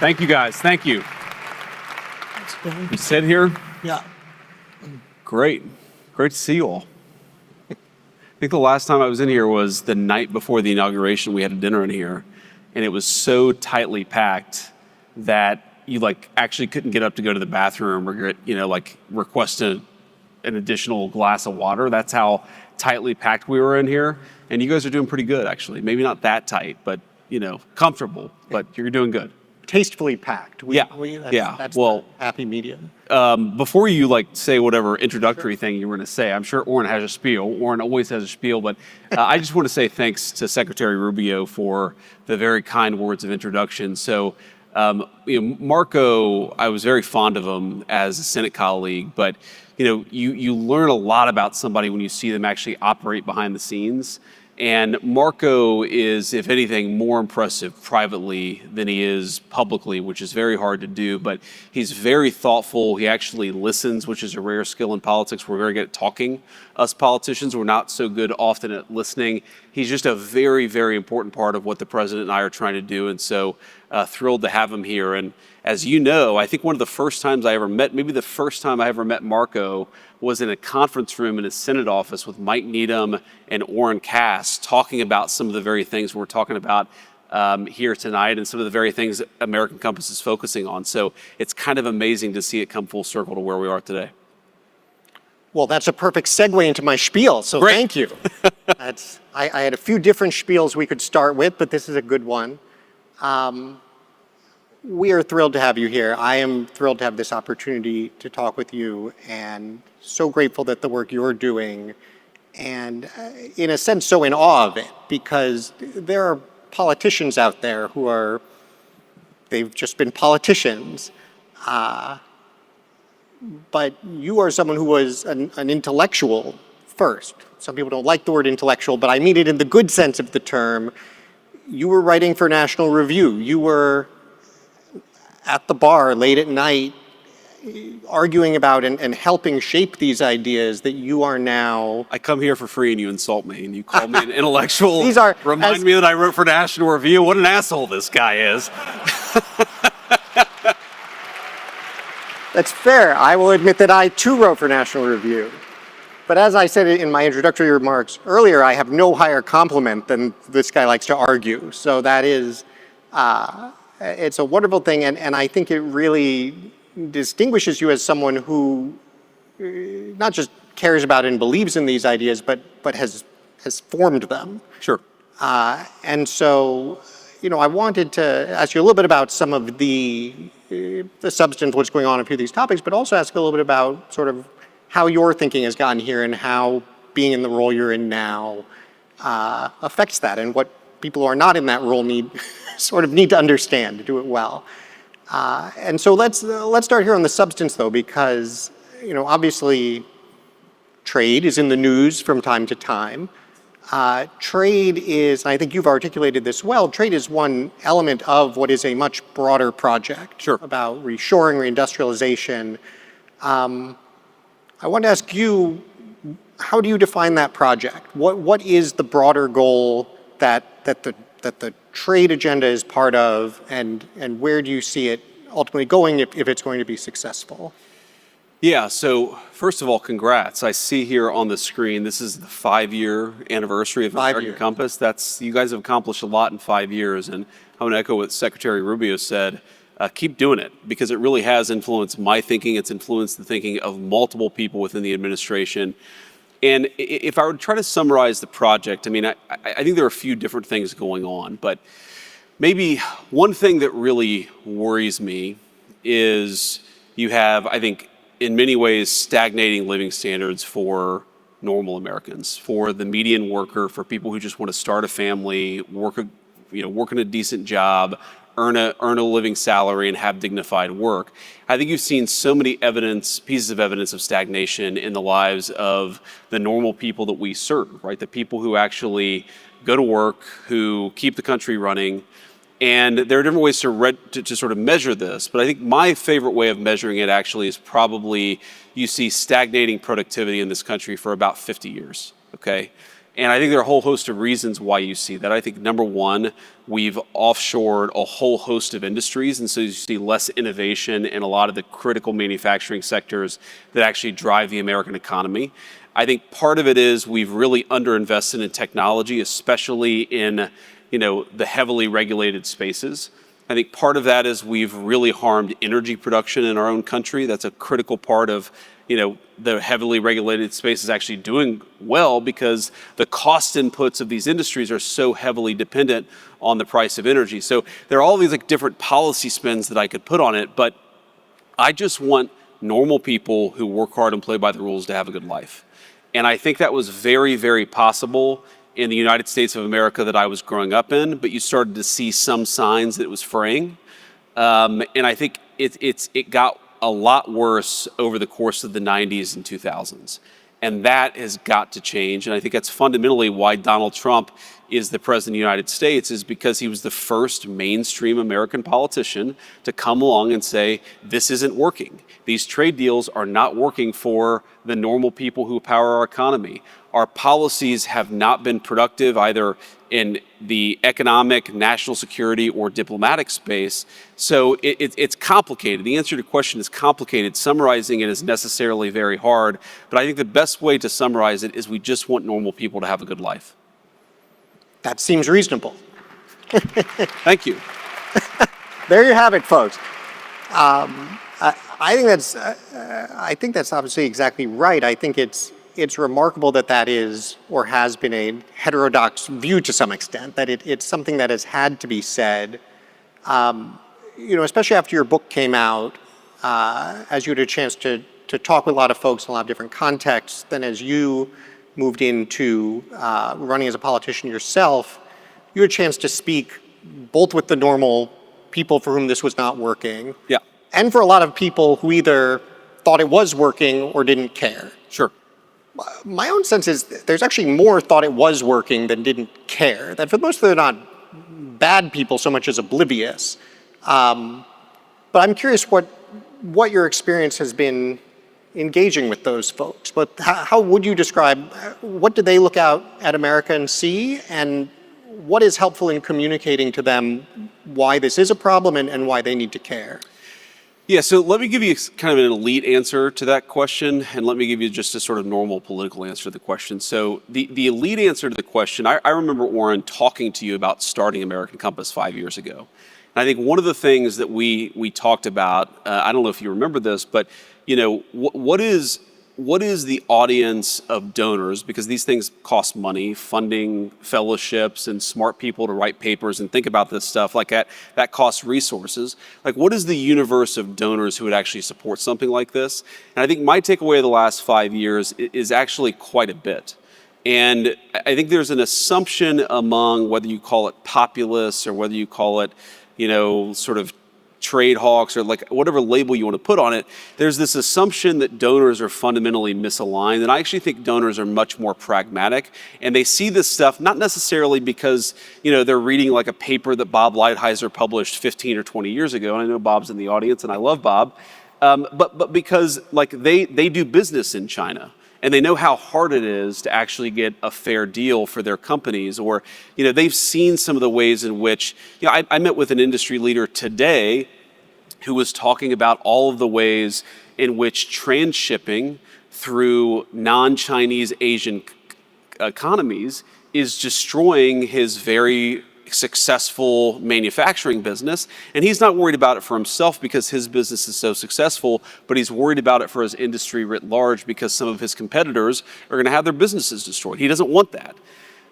Thank you, guys. Thank you. You sit here? Yeah. Great. Great to see you all. I think the last time I was in here was the night before the inauguration. We had a dinner in here, and it was so tightly packed that you actually couldn't get up to go to the bathroom or request an additional glass of water. That's how tightly packed we were in here. And you guys are doing pretty good, actually. Maybe not that tight, but comfortable. But you're doing good. Tastefully packed. That's the happy medium. Before you say whatever introductory thing you were going to say, I'm sure Orrin has a spiel. Orrin always has a spiel, but I just want to say thanks to Secretary Rubio for the very kind words of introduction. So, Marco, I was very fond of him as a Senate colleague, but you learn a lot about somebody when you see them actually operate behind the scenes. And Marco is, if anything, more impressive privately than he is publicly, which is very hard to do, but he's very thoughtful. He actually listens, which is a rare skill in politics. We're very good at talking. Us politicians, we're not so good often at listening. He's just a very, very important part of what the president and I are trying to do, and so thrilled to have him here. And as you know, I think one of the first times I ever met, maybe the first time I ever met Marco, was in a conference room in his Senate office with Mike Needham and Orrin Cass talking about some of the very things we're talking about here tonight and some of the very things that American Compass is focusing on. So it's kind of amazing to see it come full circle to where we are today. Well, that's a perfect segue into my spiel, so Great. Thank you. I had a few different spiels we could start with, but this is a good one. We are thrilled to have you here. I am thrilled to have this opportunity to talk with you, and so grateful that the work you're doing, and in a sense so in awe of it, because there are politicians out there they've just been politicians, but you are someone who was an intellectual first. Some people don't like the word intellectual, but I mean it in the good sense of the term. You were writing for National Review. You were at the bar late at night arguing about and helping shape these ideas that you are now. I come here for free and you insult me and you call me an intellectual. Remind me that I wrote for National Review. What an asshole this guy is. That's fair. I will admit that I too wrote for National Review. But as I said in my introductory remarks earlier, I have no higher compliment than this guy likes to argue. So that is, it's a wonderful thing, and I think it really distinguishes you as someone who not just cares about and believes in these ideas, but has formed them. Sure. And so, I wanted to ask you a little bit about some of the substance, what's going on a few of these topics, but also ask a little bit about sort of how your thinking has gotten here and how being in the role you're in now affects that, and what people who are not in that role need to understand to do it well. And so let's start here on the substance, though, because obviously trade is in the news from time to time. Trade is, and I think you've articulated this well, trade is one element of what is a much broader project. Sure. About reshoring, reindustrialization. I want to ask you, how do you define that project? What is the broader goal that the trade agenda is part of, and where do you see it ultimately going if it's going to be successful? Yeah, so first of all, congrats. I see here on the screen, this is the 5-year anniversary of American Compass. You guys have accomplished a lot in 5 years, and I want to echo what Secretary Rubio said. Keep doing it, because it really has influenced my thinking. It's influenced the thinking of multiple people within the administration. And if I were to try to summarize the project, I think there are a few different things going on, but maybe one thing that really worries me is you have, I think, in many ways, stagnating living standards for normal Americans, for the median worker, for people who just want to start a family, work in a decent job, earn a living salary, and have dignified work. I think you've seen so many pieces of evidence of stagnation in the lives of the normal people that we serve, right? The people who actually go to work, who keep the country running. And there are different ways to sort of measure this, but I think my favorite way of measuring it actually is probably you see stagnating productivity in this country for about 50 years, okay? And I think there are a whole host of reasons why you see that. I think number one, we've offshored a whole host of industries, and so you see less innovation in a lot of the critical manufacturing sectors that actually drive the American economy. I think part of it is we've really underinvested in technology, especially in, the heavily regulated spaces. I think part of that is we've really harmed energy production in our own country. That's a critical part of, the heavily regulated space is actually doing well because the cost inputs of these industries are so heavily dependent on the price of energy. So there are all these different policy spins that I could put on it, but I just want normal people who work hard and play by the rules to have a good life. And I think that was very, very possible in the United States of America that I was growing up in, but you started to see some signs that it was fraying. And I think it got a lot worse over the course of the 90s and 2000s. And that has got to change. And I think that's fundamentally why Donald Trump is the president of the United States, is because he was the first mainstream American politician to come along and say, this isn't working. These trade deals are not working for the normal people who power our economy. Our policies have not been productive either in the economic, national security, or diplomatic space. So it's complicated. The answer to the question is complicated. Summarizing it is necessarily very hard. But I think the best way to summarize it is we just want normal people to have a good life. That seems reasonable. Thank you. There you have it, folks. I think that's obviously exactly right. I think it's remarkable that is or has been a heterodox view to some extent, that it's something that has had to be said, especially after your book came out, as you had a chance to talk with a lot of folks in a lot of different contexts, then as you moved into running as a politician yourself, you had a chance to speak both with the normal people for whom this was not working, yeah, and for a lot of people who either thought it was working or didn't care. Sure. My own sense is there's actually more thought it was working than didn't care. That for the most part, they're not bad people so much as oblivious. But I'm curious what your experience has been engaging with those folks. But how would you describe, what do they look out at America and see, and what is helpful in communicating to them why this is a problem and why they need to care? Yeah, so let me give you kind of an elite answer to that question, and let me give you just a sort of normal political answer to the question. So the elite answer to the question, I remember, Warren, talking to you about starting American Compass 5 years ago. And I think one of the things that we talked about, I don't know if you remember this, but what is the audience of donors, because these things cost money, funding fellowships and smart people to write papers and think about this stuff, that costs resources. What is the universe of donors who would actually support something like this? And I think my takeaway of the last 5 years is actually quite a bit. And I think there's an assumption among, whether you call it populists or whether you call it, sort of trade hawks or whatever label you want to put on it, there's this assumption that donors are fundamentally misaligned. And I actually think donors are much more pragmatic, and they see this stuff not necessarily because, they're reading a paper that Bob Lighthizer published 15 or 20 years ago. And I know Bob's in the audience and I love Bob, but because they do business in China. And they know how hard it is to actually get a fair deal for their companies, or, they've seen some of the ways in which, I met with an industry leader today who was talking about all of the ways in which transshipping through non-Chinese Asian economies is destroying his very successful manufacturing business. And he's not worried about it for himself because his business is so successful, but he's worried about it for his industry writ large because some of his competitors are going to have their businesses destroyed. He doesn't want that.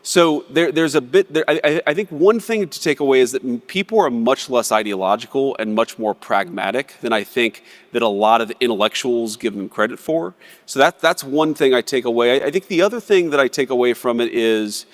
So there's a bit there. I think one thing to take away is that people are much less ideological and much more pragmatic than I think that a lot of intellectuals give them credit for. So that's one thing I take away. I think the other thing that I take away from it is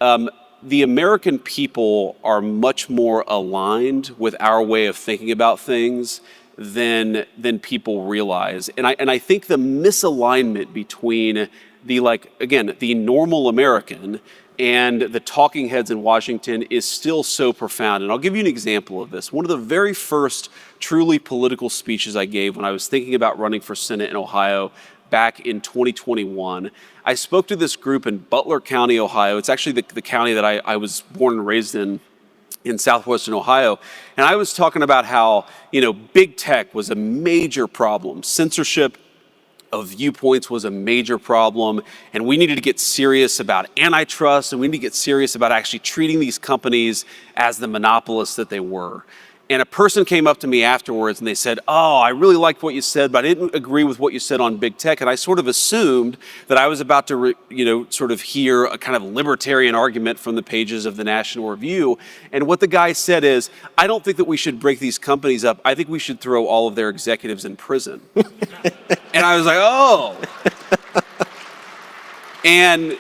the American people are much more aligned with our way of thinking about things than people realize. And I think the misalignment between the normal American and the talking heads in Washington is still so profound. And I'll give you an example of this. One of the very first truly political speeches I gave when I was thinking about running for Senate in Ohio back in 2021. I spoke to this group in Butler County, Ohio. It's actually the county that I was born and raised in southwestern Ohio. And I was talking about how, big tech was a major problem. Censorship of viewpoints was a major problem, and we needed to get serious about antitrust, and we need to get serious about actually treating these companies as the monopolists that they were. And a person came up to me afterwards and they said, "Oh, I really liked what you said, but I didn't agree with what you said on big tech." And I sort of assumed that I was about to, sort of hear a kind of libertarian argument from the pages of the National Review. And what the guy said is, "I don't think that we should break these companies up. I think we should throw all of their executives in prison." And I was like, "Oh." And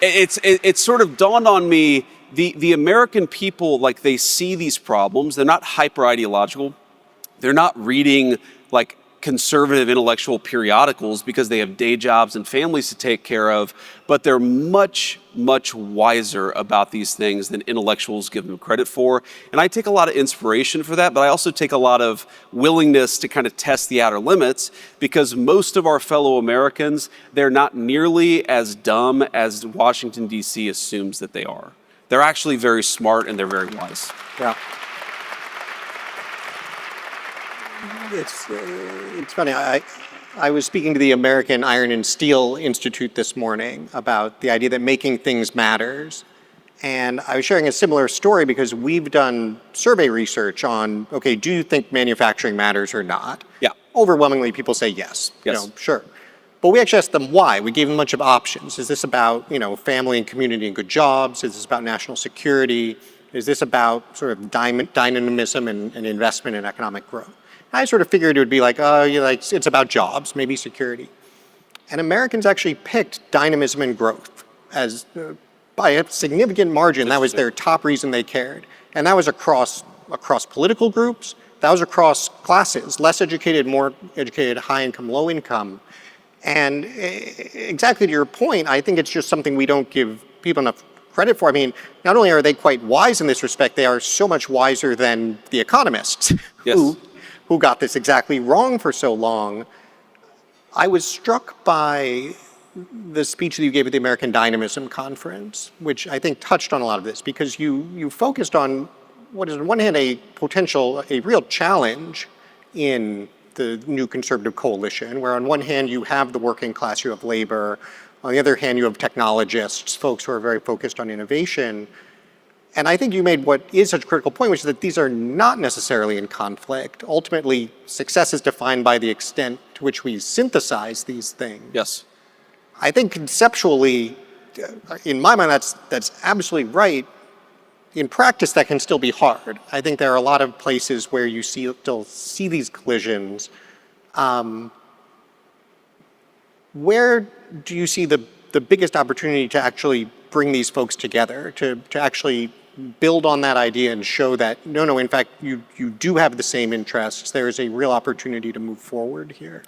it sort of dawned on me, the American people, like, they see these problems. They're not hyper ideological. They're not reading like conservative intellectual periodicals because they have day jobs and families to take care of, but they're much, much wiser about these things than intellectuals give them credit for. And I take a lot of inspiration for that, but I also take a lot of willingness to kind of test the outer limits, because most of our fellow Americans, they're not nearly as dumb as Washington, D.C. assumes that they are. They're actually very smart and they're very wise. Yeah. It's funny. I was speaking to the American Iron and Steel Institute this morning about the idea that making things matters. And I was sharing a similar story because we've done survey research on, okay, do you think manufacturing matters or not? Yeah. Overwhelmingly, people say yes. Yes. Sure. But we actually asked them why. We gave them a bunch of options. Is this about, family and community and good jobs? Is this about national security? Is this about sort of dynamism and investment and economic growth? I sort of figured it would be like, it's about jobs, maybe security. And Americans actually picked dynamism and growth as, by a significant margin, that was their top reason they cared. And that was across political groups. That was across classes, less educated, more educated, high income, low income. And exactly to your point, I think it's just something we don't give people enough credit for. I mean, not only are they quite wise in this respect, they are so much wiser than the economists who got this exactly wrong for so long. I was struck by the speech that you gave at the American Dynamism Conference, which I think touched on a lot of this, because you focused on what is on one hand a real challenge in the new conservative coalition, where on one hand you have the working class, you have labor, on the other hand you have technologists, folks who are very focused on innovation. And I think you made what is such a critical point, which is that these are not necessarily in conflict. Ultimately, success is defined by the extent to which we synthesize these things. Yes. I think conceptually, in my mind, that's absolutely right. In practice, that can still be hard. I think there are a lot of places where you still see these collisions. Where do you see the biggest opportunity to actually bring these folks together, to actually build on that idea and show that, no, in fact, you do have the same interests. There is a real opportunity to move forward here?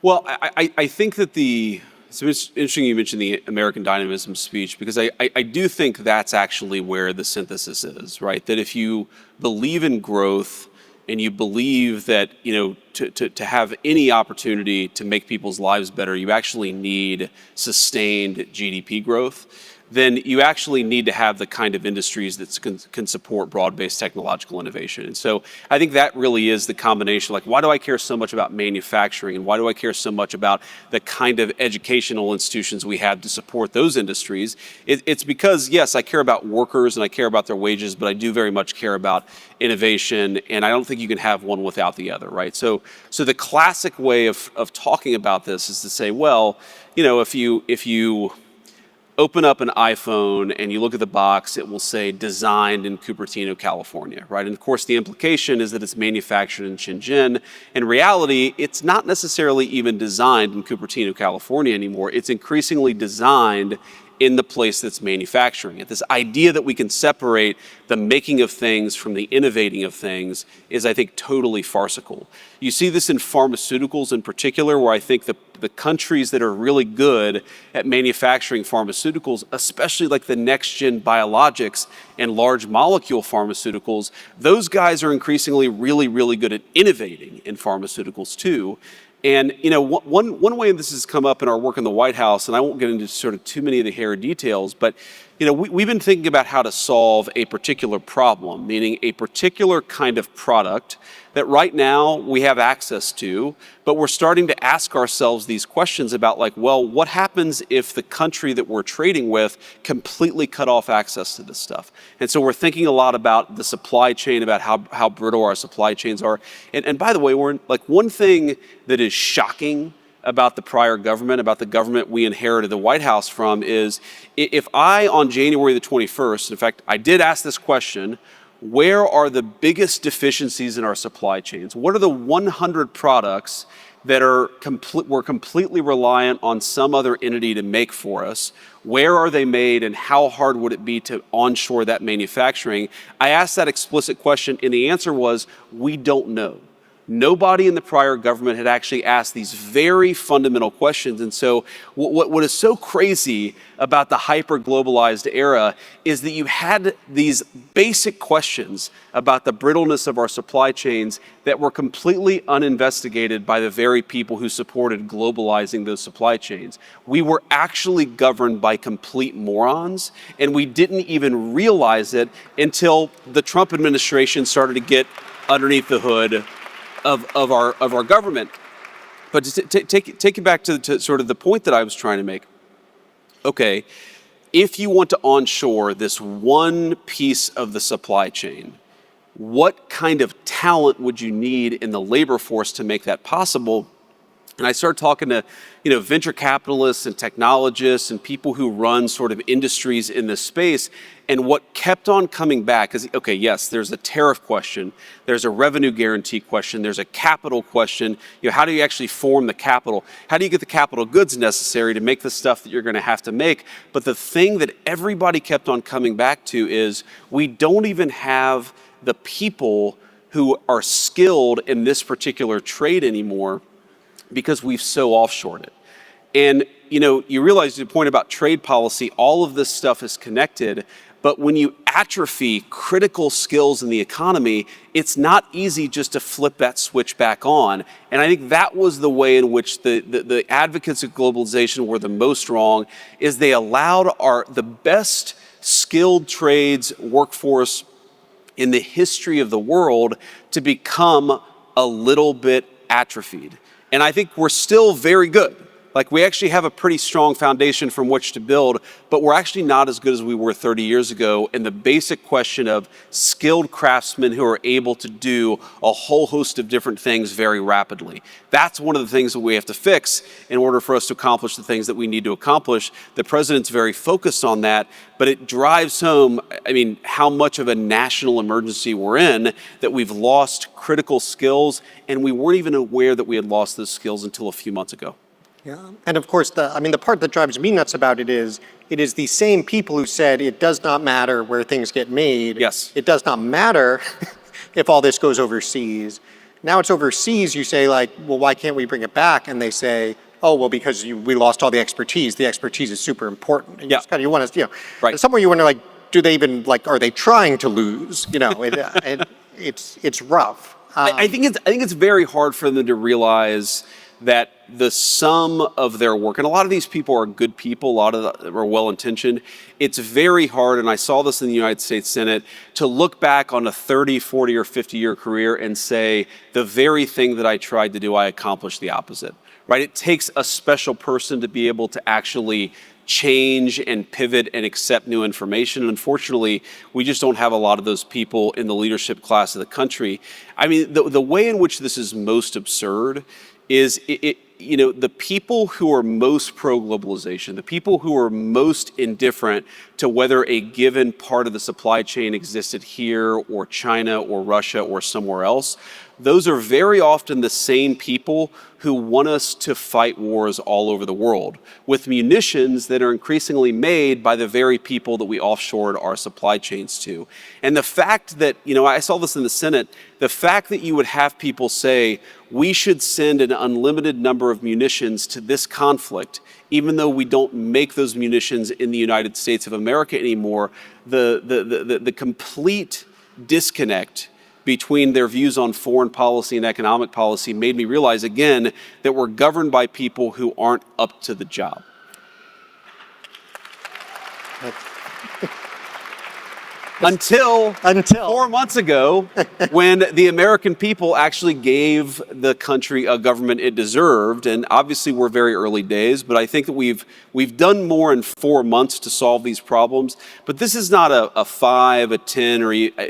Well, I think that it's interesting you mentioned the American Dynamism speech, because I do think that's actually where the synthesis is, right? That if you believe in growth and you believe that, to have any opportunity to make people's lives better, you actually need sustained GDP growth, then you actually need to have the kind of industries that can support broad-based technological innovation. And so I think that really is the combination. Like, why do I care so much about manufacturing, and why do I care so much about the kind of educational institutions we have to support those industries? It's because, yes, I care about workers and I care about their wages, but I do very much care about innovation, and I don't think you can have one without the other, right? So the classic way of talking about this is to say, well, if you open up an iPhone and you look at the box, it will say designed in Cupertino, California, right? And of course, the implication is that it's manufactured in Shenzhen. In reality, it's not necessarily even designed in Cupertino, California anymore. It's increasingly designed in the place that's manufacturing it. This idea that we can separate the making of things from the innovating of things is, I think, totally farcical. You see this in pharmaceuticals in particular, where I think the countries that are really good at manufacturing pharmaceuticals, especially like the next-gen biologics and large molecule pharmaceuticals, those guys are increasingly really, really good at innovating in pharmaceuticals too. And one way this has come up in our work in the White House, and I won't get into sort of too many of the hairy details, but we've been thinking about how to solve a particular problem, meaning a particular kind of product that right now we have access to, but we're starting to ask ourselves these questions about what happens if the country that we're trading with completely cut off access to this stuff? And so we're thinking a lot about the supply chain, about how brittle our supply chains are. And by the way, one thing that is shocking about the prior government, about the government we inherited the White House from, is if I, on January the 21st, in fact, I did ask this question, where are the biggest deficiencies in our supply chains? What are the 100 products that we're completely reliant on some other entity to make for us? Where are they made, and how hard would it be to onshore that manufacturing? I asked that explicit question, and the answer was, we don't know. Nobody in the prior government had actually asked these very fundamental questions. And so what is so crazy about the hyper-globalized era is that you had these basic questions about the brittleness of our supply chains that were completely uninvestigated by the very people who supported globalizing those supply chains. We were actually governed by complete morons, and we didn't even realize it until the Trump administration started to get underneath the hood of our government. But to take it back to sort of the point that I was trying to make. Okay, if you want to onshore this one piece of the supply chain, what kind of talent would you need in the labor force to make that possible? And I started talking to, venture capitalists and technologists and people who run sort of industries in this space. And what kept on coming back is, okay, yes, there's a tariff question, there's a revenue guarantee question, there's a capital question. How do you actually form the capital? How do you get the capital goods necessary to make the stuff that you're going to have to make? But the thing that everybody kept on coming back to is we don't even have the people who are skilled in this particular trade anymore, because we've so offshored it. And you realize the point about trade policy, all of this stuff is connected, but when you atrophy critical skills in the economy, it's not easy just to flip that switch back on. And I think that was the way in which the advocates of globalization were the most wrong, is they allowed the best skilled trades workforce in the history of the world to become a little bit atrophied. And I think we're still very good. We actually have a pretty strong foundation from which to build, but we're actually not as good as we were 30 years ago in the basic question of skilled craftsmen who are able to do a whole host of different things very rapidly. That's one of the things that we have to fix in order for us to accomplish the things that we need to accomplish. The president's very focused on that, but it drives home, how much of a national emergency we're in, that we've lost critical skills, and we weren't even aware that we had lost those skills until a few months ago. Yeah, and of course, the part that drives me nuts about it is the same people who said it does not matter where things get made. Yes. It does not matter if all this goes overseas. Now it's overseas, you say well, why can't we bring it back? And they say, oh, well, because we lost all the expertise. The expertise is super important. And you want to, right. Somewhere you wonder, do they even, are they trying to lose? It's rough. I think it's very hard for them to realize that the sum of their work, and a lot of these people are good people, a lot of them are well-intentioned. It's very hard, and I saw this in the United States Senate, to look back on a 30, 40, or 50-year career and say, the very thing that I tried to do, I accomplished the opposite, right? It takes a special person to be able to actually change and pivot and accept new information. And unfortunately, we just don't have a lot of those people in the leadership class of the country. The way in which this is most absurd is the people who are most pro-globalization, the people who are most indifferent to whether a given part of the supply chain existed here or China or Russia or somewhere else, those are very often the same people who want us to fight wars all over the world with munitions that are increasingly made by the very people that we offshored our supply chains to. And the fact that, I saw this in the Senate, the fact that you would have people say, we should send an unlimited number of munitions to this conflict, even though we don't make those munitions in the United States of America anymore, the complete disconnect between their views on foreign policy and economic policy made me realize again that we're governed by people who aren't up to the job. Until 4 months ago, when the American people actually gave the country a government it deserved. And obviously we're very early days, but I think that we've done more in 4 months to solve these problems. But this is not a 5, a 10,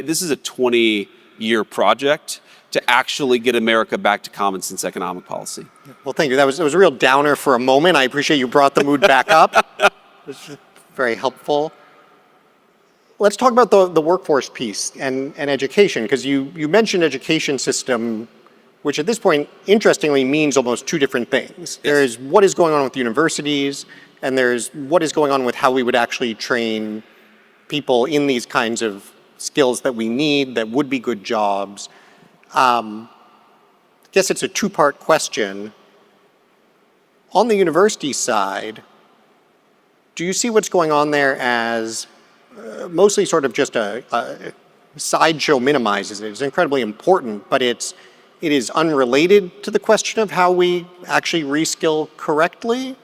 this is a 20-year project to actually get America back to common sense economic policy. Well, thank you. That was a real downer for a moment. I appreciate you brought the mood back up. This is very helpful. Let's talk about the workforce piece and education, because you mentioned education system, which at this point, interestingly, means almost two different things. Yes. There's what is going on with universities, and there's what is going on with how we would actually train people in these kinds of skills that we need, that would be good jobs. I guess it's a two-part question. On the university side, do you see what's going on there as mostly sort of just a sideshow minimizes it? It's incredibly important, but it is unrelated to the question of how we actually reskill correctly?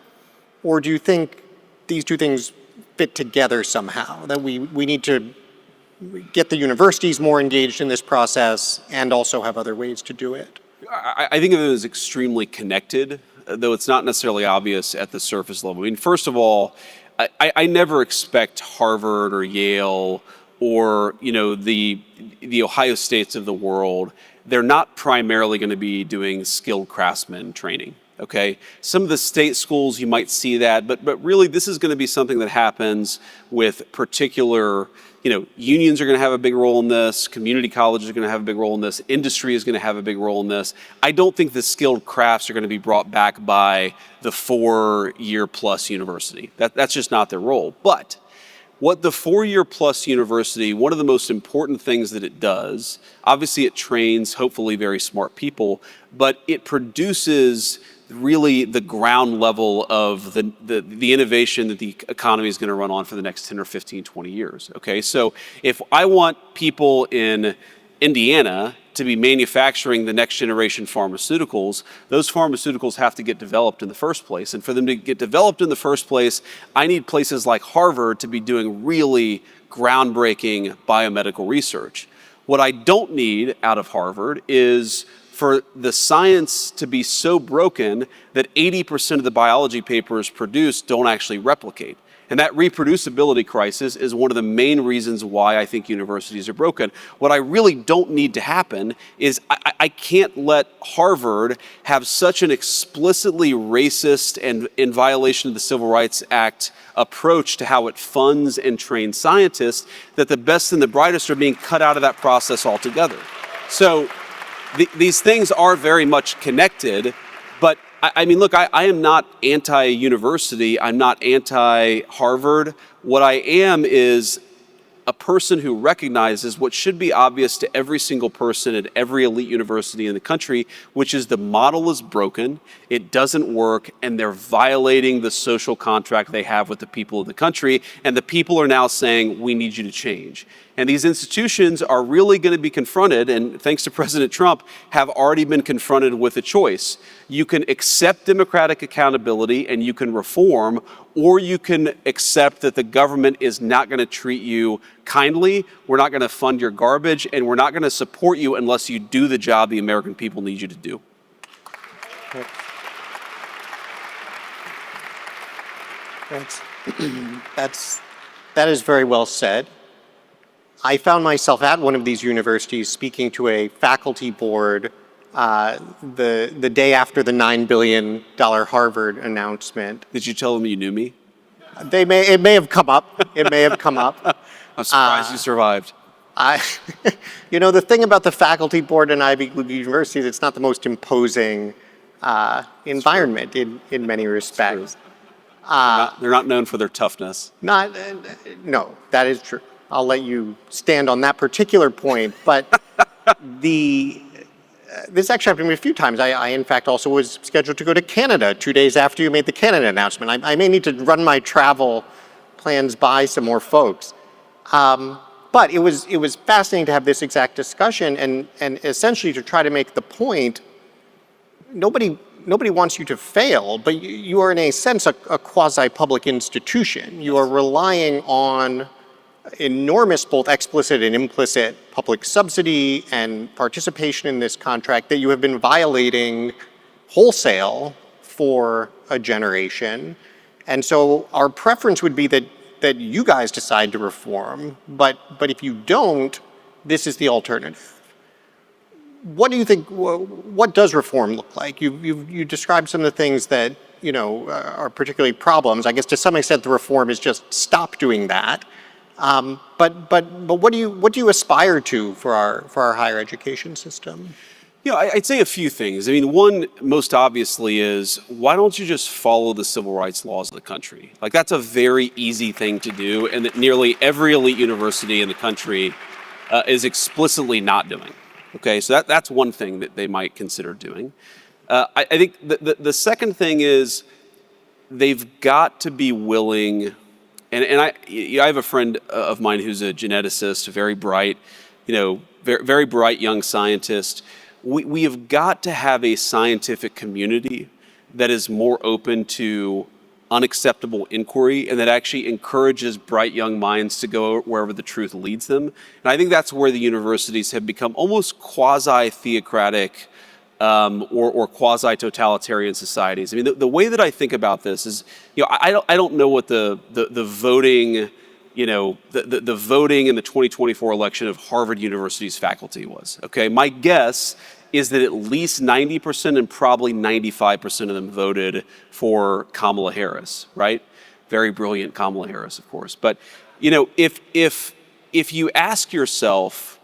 Or do you think these two things fit together somehow, that we need to get the universities more engaged in this process and also have other ways to do it? I think of it as extremely connected, though it's not necessarily obvious at the surface level. I mean, first of all, I never expect Harvard or Yale or the Ohio States of the world. They're not primarily going to be doing skilled craftsman training. Okay, some of the state schools you might see that, but really this is going to be something that happens with particular. Unions are going to have a big role in this, community colleges are going to have a big role in this, industry is going to have a big role in this. I don't think the skilled crafts are going to be brought back by the 4-year plus university. That's just not their role. But what the 4-year plus university, one of the most important things that it does, obviously it trains hopefully very smart people, but it produces really the ground level of the innovation that the economy is going to run on for the next 10 or 15, 20 years. Okay, so if I want people in Indiana to be manufacturing the next generation pharmaceuticals, those pharmaceuticals have to get developed in the first place. And for them to get developed in the first place, I need places like Harvard to be doing really groundbreaking biomedical research. What I don't need out of Harvard is for the science to be so broken that 80% of the biology papers produced don't actually replicate. And that reproducibility crisis is one of the main reasons why I think universities are broken. What I really don't need to happen is I can't let Harvard have such an explicitly racist and in violation of the Civil Rights Act approach to how it funds and trains scientists that the best and the brightest are being cut out of that process altogether. So these things are very much connected, but I mean, look, I am not anti-university. I'm not anti-Harvard. What I am is a person who recognizes what should be obvious to every single person at every elite university in the country, which is the model is broken, it doesn't work, and they're violating the social contract they have with the people of the country, and the people are now saying, we need you to change. And these institutions are really going to be confronted, and thanks to President Trump, have already been confronted with a choice. You can accept democratic accountability and you can reform, or you can accept that the government is not going to treat you kindly, we're not going to fund your garbage, and we're not going to support you unless you do the job the American people need you to do. That is very well said. I found myself at one of these universities speaking to a faculty board the day after the $9 billion Harvard announcement. Did you tell them you knew me? It may have come up. It may have come up. I'm surprised you survived. The thing about the faculty board in Ivy League universities, it's not the most imposing environment in many respects. They're not known for their toughness. No, that is true. I'll let you stand on that particular point, but this actually happened to me a few times. I in fact also was scheduled to go to Canada 2 days after you made the Canada announcement. I may need to run my travel plans by some more folks. But it was fascinating to have this exact discussion and essentially to try to make the point, nobody wants you to fail, but you are in a sense a quasi-public institution. You are relying on enormous both explicit and implicit public subsidy and participation in this contract that you have been violating wholesale for a generation. And so our preference would be that you guys decide to reform, but if you don't, this is the alternative. What do you think, what does reform look like? You described some of the things that, are particularly problems. I guess to some extent the reform is just stop doing that. But what do you aspire to for our higher education system? I'd say a few things. I mean, one most obviously is, why don't you just follow the civil rights laws of the country? Like, that's a very easy thing to do, and that nearly every elite university in the country is explicitly not doing. Okay, so that's one thing that they might consider doing. I think the second thing is they've got to be willing, and I have a friend of mine who's a geneticist, very bright, very bright young scientist. We have got to have a scientific community that is more open to unacceptable inquiry and that actually encourages bright young minds to go wherever the truth leads them. And I think that's where the universities have become almost quasi-theocratic or quasi-totalitarian societies. I mean, the way that I think about this is, I don't know what the voting, the voting in the 2024 election of Harvard University's faculty was. Okay, my guess is that at least 90% and probably 95% of them voted for Kamala Harris, right? Very brilliant Kamala Harris, of course. But if you ask yourself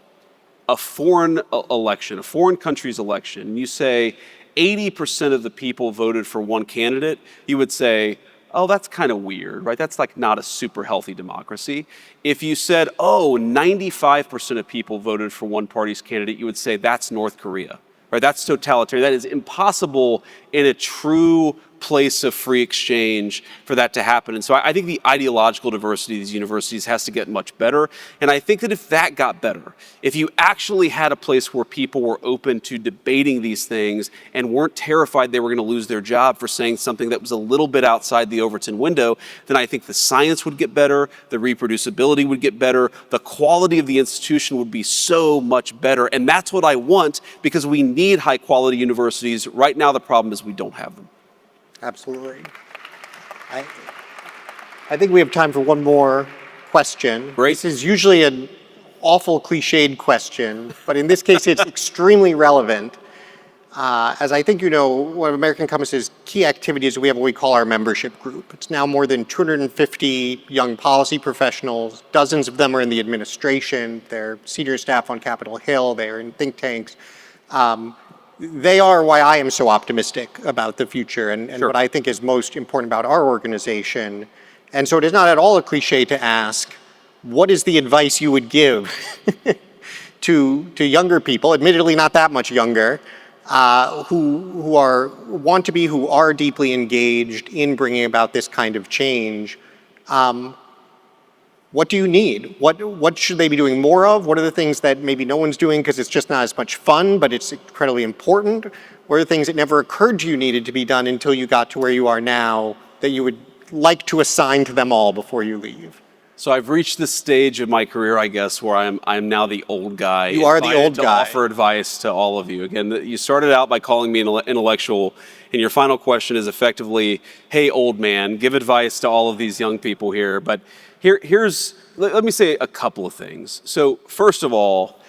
a foreign election, a foreign country's election, and you say 80% of the people voted for one candidate, you would say, oh, that's kind of weird, right? That's like not a super healthy democracy. If you said, oh, 95% of people voted for one party's candidate, you would say that's North Korea, right? That's totalitarian. That is impossible in a true place of free exchange for that to happen. And so I think the ideological diversity of these universities has to get much better. And I think that if that got better, if you actually had a place where people were open to debating these things and weren't terrified they were going to lose their job for saying something that was a little bit outside the Overton window, then I think the science would get better, the reproducibility would get better, the quality of the institution would be so much better. And that's what I want, because we need high quality universities. Right now, the problem is we don't have them. Absolutely. I think we have time for one more question. Great. This is usually an awful cliched question, but in this case it's extremely relevant. As I think you know, one of American Compass's key activities, we have what we call our membership group. It's now more than 250 young policy professionals. Dozens of them are in the administration. They're senior staff on Capitol Hill. They're in think tanks. They are why I am so optimistic about the future and Sure. what I think is most important about our organization. And so it is not at all a cliche to ask, what is the advice you would give to younger people, admittedly not that much younger, who are deeply engaged in bringing about this kind of change? What do you need? What should they be doing more of? What are the things that maybe no one's doing because it's just not as much fun, but it's incredibly important? What are the things that never occurred to you needed to be done until you got to where you are now that you would like to assign to them all before you leave? So I've reached this stage of my career, I guess, where I'm now the old guy. You are the old to guy. offer advice to all of you. Again, you started out by calling me an intellectual, and your final question is effectively, hey, old man, give advice to all of these young people here. But let me say a couple of things. So first of all,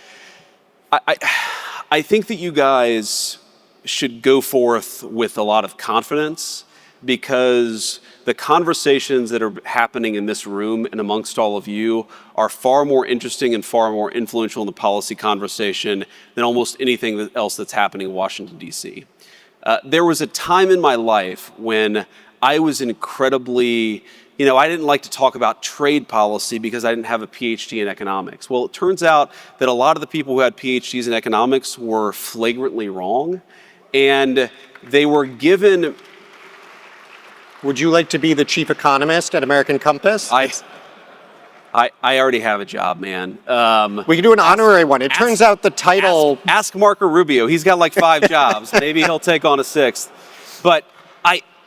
I think that you guys should go forth with a lot of confidence, because the conversations that are happening in this room and amongst all of you are far more interesting and far more influential in the policy conversation than almost anything else that's happening in Washington, D.C. There was a time in my life when I was incredibly, I didn't like to talk about trade policy because I didn't have a PhD in economics. Well, it turns out that a lot of the people who had PhDs in economics were flagrantly wrong, and they were given... Would you like to be the chief economist at American Compass? I already have a job, man. We can do an honorary one. It turns out the title. Ask Marco Rubio. He's got like 5 jobs. Maybe he'll take on a 6th. But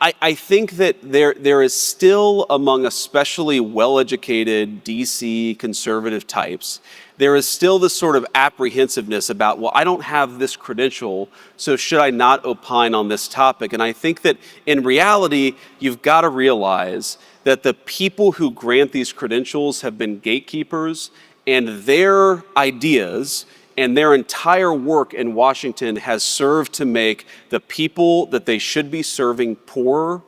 I think that there is still, among especially well-educated DC conservative types, there is still this sort of apprehensiveness about, well, I don't have this credential, so should I not opine on this topic? And I think that in reality, you've got to realize that the people who grant these credentials have been gatekeepers, and their ideas and their entire work in Washington has served to make the people that they should be serving poorer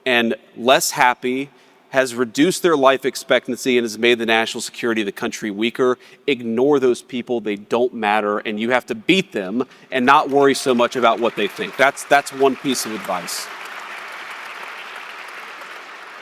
and less happy, has reduced their life expectancy, and has made the national security of the country weaker. Ignore those people. They don't matter, and you have to beat them and not worry so much about what they think. That's one piece of advice.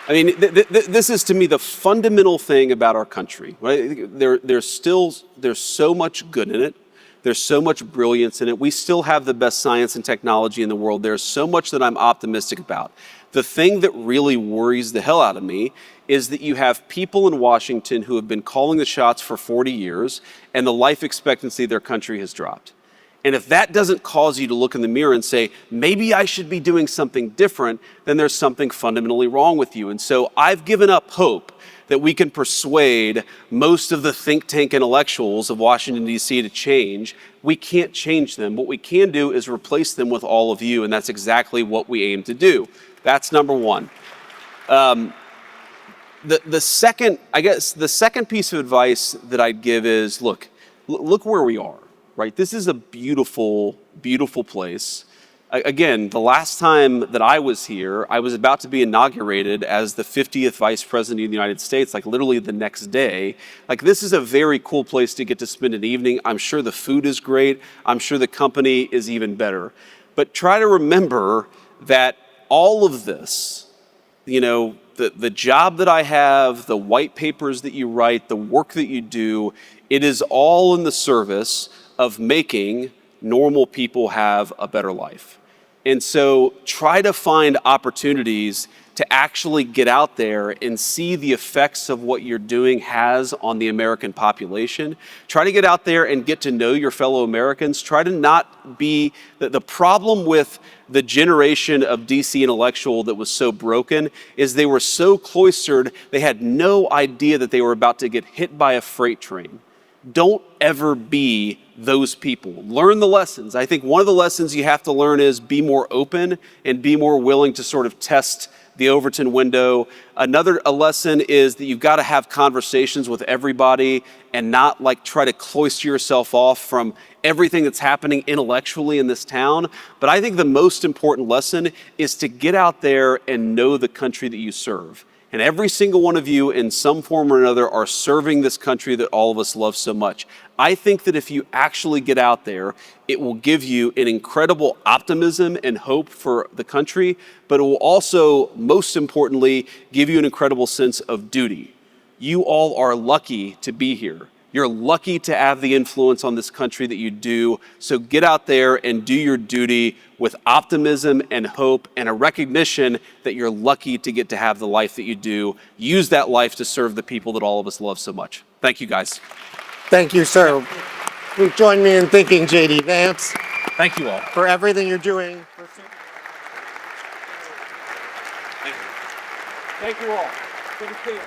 I mean, this is to me the fundamental thing about our country. Right? There's so much good in it. There's so much brilliance in it. We still have the best science and technology in the world. There's so much that I'm optimistic about. The thing that really worries the hell out of me is that you have people in Washington who have been calling the shots for 40 years, and the life expectancy of their country has dropped. And if that doesn't cause you to look in the mirror and say, maybe I should be doing something different, then there's something fundamentally wrong with you. And so I've given up hope that we can persuade most of the think tank intellectuals of Washington, D.C. to change. We can't change them. What we can do is replace them with all of you, and that's exactly what we aim to do. That's number one. The second piece of advice that I'd give is, look where we are. Right, this is a beautiful, beautiful place. Again, the last time that I was here, I was about to be inaugurated as the 50th Vice President of the United States, like literally the next day. Like, this is a very cool place to get to spend an evening. I'm sure the food is great. I'm sure the company is even better. But try to remember that all of this, you know, the job that I have, the white papers that you write, the work that you do, it is all in the service of making normal people have a better life. And so try to find opportunities to actually get out there and see the effects of what you're doing has on the American population. Try to get out there and get to know your fellow Americans. Try to not be, the problem with the generation of DC intellectual that was so broken is they were so cloistered, they had no idea that they were about to get hit by a freight train. Don't ever be those people. Learn the lessons. I think one of the lessons you have to learn is be more open and be more willing to sort of test the Overton window. A lesson is that you've got to have conversations with everybody and not like try to cloister yourself off from everything that's happening intellectually in this town. But I think the most important lesson is to get out there and know the country that you serve. And every single one of you in some form or another are serving this country that all of us love so much. I think that if you actually get out there, it will give you an incredible optimism and hope for the country, but it will also, most importantly, give you an incredible sense of duty. You all are lucky to be here. You're lucky to have the influence on this country that you do. So get out there and do your duty with optimism and hope and a recognition that you're lucky to get to have the life that you do. Use that life to serve the people that all of us love so much. Thank you, guys. Thank you, sir. Please join me in thanking J.D. Vance. Thank you all. For everything you're doing. Thank you all. Good to see you.